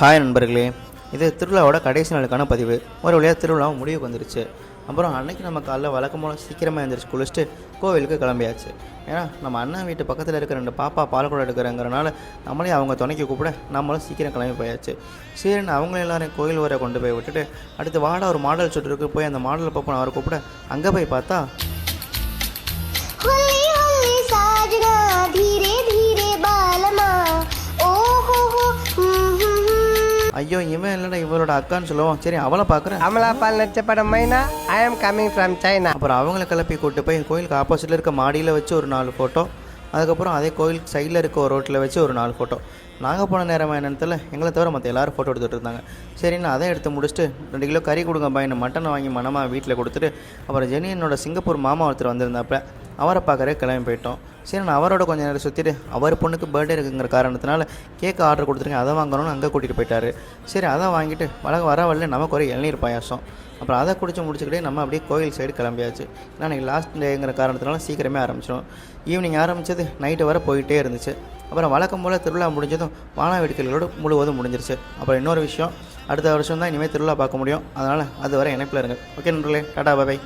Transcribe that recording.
Hi நண்பர்களே, இது திருவிழாவோட கடைசி நாளுக்கான பதிவு. ஒரு வழியாக திருவிழாவும் முடிவுக்கு வந்துருச்சு. அப்புறம் அன்னைக்கு நம்ம காலைல வழக்கம் போல் சீக்கிரமாக எழுந்திரிச்சு குளிச்சுட்டு கோவிலுக்கு கிளம்பியாச்சு. ஏன்னா நம்ம அண்ணன் வீட்டு பக்கத்தில் இருக்கிற 2 பாப்பா பாலக்கூட எடுக்கிறங்கிறனால நம்மளே அவங்க துணைக்கி கூப்பிட நம்மளும் சீக்கிரம் கிளம்பி போயாச்சு. சரின்னு அவங்கள எல்லாரையும் கோயில் வரை கொண்டு போய் விட்டுட்டு அடுத்து வாடா ஒரு மாடல் ஷூட் இருக்கு, போய் அந்த மாடலை பார்ப்போம் அவரை கூப்பிட அங்கே போய் பார்த்தா ஐயோ இவன் இல்லைடா இவளோட அக்கான்னு சொல்லுவோம். சரி அவளை பார்க்குறேன். அமலா பால் நடிச்ச படம் மைனா. ஐ ஆம் கம்மிங் ஃப்ரம் சைனா. அப்புறம் அவங்கள கிளப்பி கூப்பிட்டு போய் கோயிலுக்கு ஆப்போசிட்டில் இருக்க மாடியில் வச்சு ஒரு 4 ஃபோட்டோ, அதுக்கப்புறம் அதே கோயிலுக்கு சைடில் இருக்க ஒரு ரோட்டில் வச்சு ஒரு 4 ஃபோட்டோ. நாங்கள் போன நேரமாக என்னத்துல எங்களை தவிர மற்ற எல்லோரும் ஃபோட்டோ எடுத்துகிட்டு இருந்தாங்க. சரின்னு அதை எடுத்து முடிச்சுட்டு 2 கிலோ கறி கொடுங்க பையனை மட்டனை வாங்கி மனமாக வீட்டில் கொடுத்துட்டு அப்புறம் ஜெனியனோட சிங்கப்பூர் மாமா ஒருத்தர் வந்திருந்தாப்ப அவரை பார்க்கறே கிளம்பி போயிட்டோம். சரி நான் அவரோட கொஞ்சம் நேரம் சுற்றிட்டு அவர் பொண்ணுக்கு பர்த்டே இருக்குங்கிற காரணத்தினால கேக்கு ஆர்டர் கொடுத்துருக்கேன், அதை வாங்கணும்னு அங்கே கூட்டிகிட்டு போயிட்டார். சரி அதை வாங்கிட்டு வர வரல நமக்கு ஒரு இளநீர் பாயாசம். அப்புறம் அதை குடிச்சு முடிச்சுக்கிட்டே நம்ம அப்படியே கோயில் சைடு கிளம்பியாச்சு. ஏன்னா எனக்கு லாஸ்ட் டேங்கிற காரணத்தினால சீக்கிரமே ஆரம்பிச்சிடும். ஈவினிங் ஆரம்பித்தது நைட்டு வர போயிட்டே இருந்துச்சு. அப்புறம் வழக்கம் போல் திருவிழா முடிஞ்சதும் வான வேடிக்கைகளோடு முழுவதும் முடிஞ்சிருச்சு. அப்புறம் இன்னொரு விஷயம், அடுத்த வருஷம் தான் இனிமேல் திருவிழா பார்க்க முடியும். அதனால் அது வரை இணைப்பில் இருங்க. ஓகே நண்பர்களே, டாடா பாய்.